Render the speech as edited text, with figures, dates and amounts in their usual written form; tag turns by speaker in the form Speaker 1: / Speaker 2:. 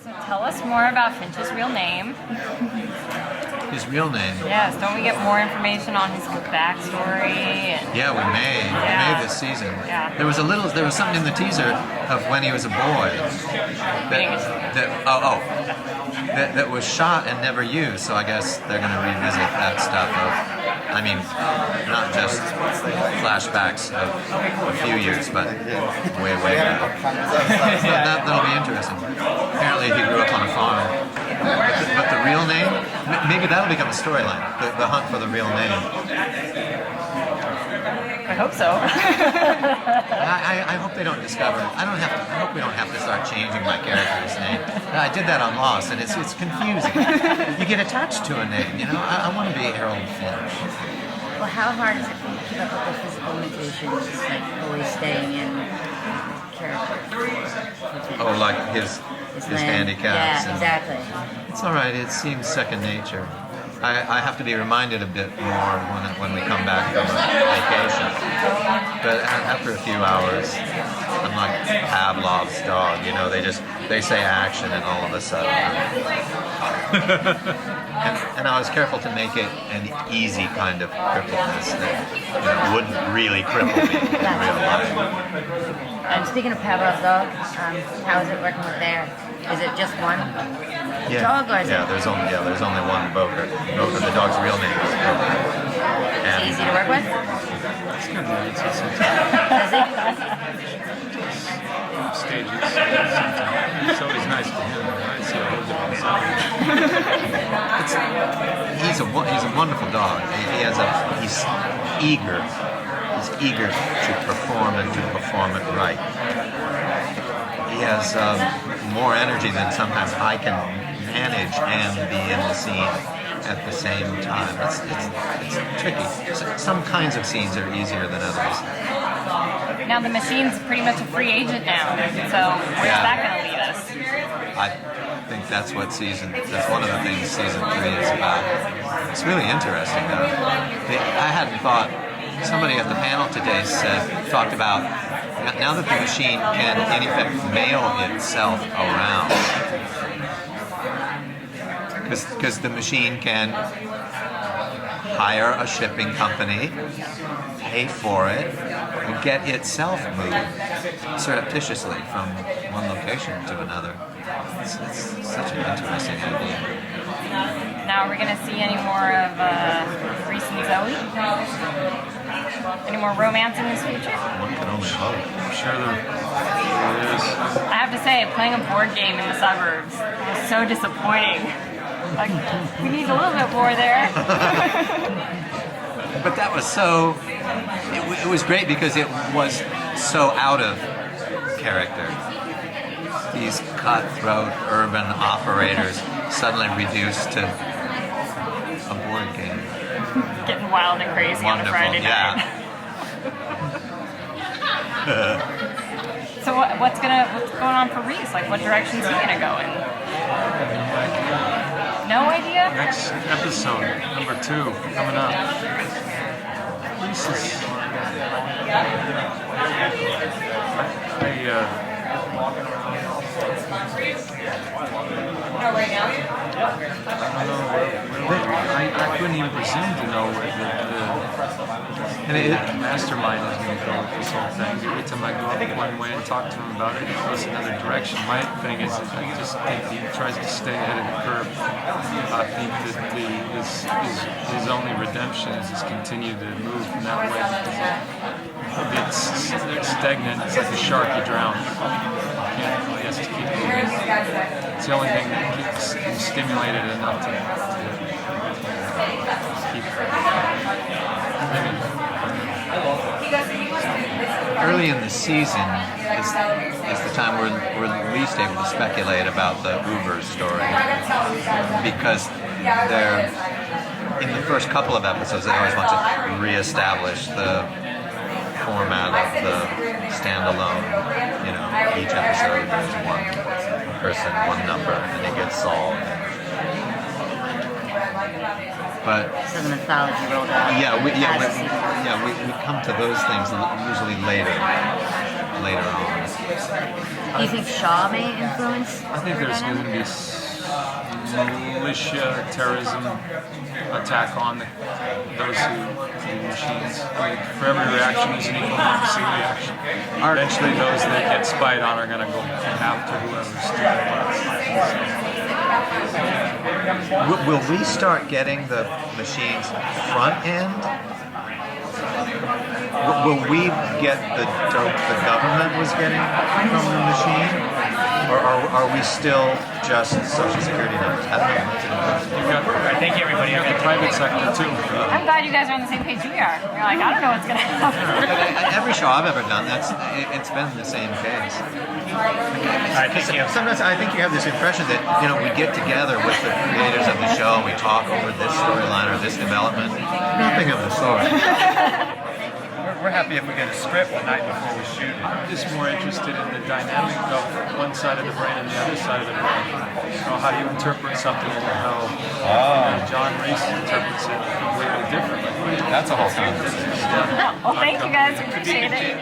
Speaker 1: So tell us more about Finch's real name.
Speaker 2: His real name?
Speaker 1: Yes, don't we get more information on his backstory?
Speaker 2: Yeah, we may.
Speaker 1: Yeah.
Speaker 2: We may this season.
Speaker 1: Yeah.
Speaker 2: There was something in the teaser of when he was a boy that was shot and never used. So I guess they're going to revisit that stuff not just flashbacks of a few years, but way back. That'll be interesting. Apparently he grew up on a farm. But the real name, maybe that'll become a storyline, the hunt for the real name.
Speaker 1: I hope so.
Speaker 2: I hope they don't discover it. I hope we don't have to start changing my character's name. I did that on Lost, and it's confusing. You get attached to a name, you know? I want to be Harold Finch.
Speaker 3: Well, how hard is it for you to keep up with the physical limitations, like always staying in character?
Speaker 2: Oh, like his handicaps.
Speaker 3: Yeah, exactly.
Speaker 2: It's all right. It seems second nature. I have to be reminded a bit more when we come back from vacation. But after a few hours, I'm like Pavlov's dog. You know, they say action, and all of a sudden. and I was careful to make it an easy kind of crippledness that wouldn't really cripple me in real life.
Speaker 3: And speaking of Pavlov's dog, how is it working with there? Is it just one dog, or is it?
Speaker 2: There's only one Boker. Boker, the dog's real name is Boker.
Speaker 3: Is it easy to work with?
Speaker 4: It's going to be sometimes.
Speaker 3: Does it?
Speaker 4: Stages. Sometimes. It's always nice to him. I see a whole different side.
Speaker 2: He's a wonderful dog. He's eager. He's eager to perform and to perform it right. He has more energy than sometimes I can manage and be in the scene at the same time. It's tricky. Some kinds of scenes are easier than others.
Speaker 1: Now the machine's pretty much a free agent now, so where's that going to lead us?
Speaker 2: I think that's one of the things season 3 is about. It's really interesting though. I hadn't thought, somebody at the panel today talked about now that the machine can in effect mail itself around, because the machine can hire a shipping company, pay for it, and get itself moved surreptitiously from one location to another. It's such an interesting idea.
Speaker 1: Now, are we going to see any more of Reese and Zoe? Any more romance in this future?
Speaker 2: One can only hope.
Speaker 4: I'm sure there is.
Speaker 1: I have to say, playing a board game in the suburbs was so disappointing. Like, we need a little bit more there.
Speaker 2: But that was so... It was great because it was so out of character. These cutthroat urban operators suddenly reduced to a board game.
Speaker 1: Getting wild and crazy on a Friday night. So what's going on for Reese? Like, what direction is he gonna go in? No idea?
Speaker 4: Next episode, number 2, coming up. Reese is... I couldn't even presume to know where the mastermind is going to go with this whole thing. Every time I go up one way and talk to him about it, it goes another direction. My thing is, I just think he tries to stay ahead of the curve. I think that his only redemption is just continue to move in that way. It's stagnant. It's like a shark you drown. He has to keep moving. It's the only thing that keeps him stimulated enough to keep living.
Speaker 2: Early in the season is the time we're least able to speculate about the Uber story, because they're in the first couple of episodes they always want to reestablish the format of the standalone. You know, each episode there's one person, one number, and it gets solved. But
Speaker 3: So the mythology rolled out.
Speaker 2: we come to those things usually later on.
Speaker 3: Do you think Shaw may influence?
Speaker 4: I think there's going to be militia terrorism attack on those who do machines. I mean, for every reaction is an equal democracy reaction. Eventually, those that get spied on are going to go after whoever's doing it.
Speaker 2: Will we start getting the machines front end? Will we get the dope the government was getting from the machine? Or are we still just Social Security numbers? I don't know.
Speaker 4: Thank you, everybody. You got the private sector, too.
Speaker 1: I'm glad you guys are on the same page we are. You're like, I don't know what's going to happen.
Speaker 2: Every show I've ever done, it's been the same case. Sometimes I think you have this impression that we get together with the creators of the show and we talk over this storyline or this development. Nothing of the sort.
Speaker 5: We're happy if we get a script the night before we shoot it.
Speaker 4: I'm just more interested in the dynamic of one side of the brain and the other side of the brain. How do you interpret something and how John Reese interprets it completely differently.
Speaker 5: That's a whole conversation.
Speaker 1: Well, thank you guys. Appreciate it.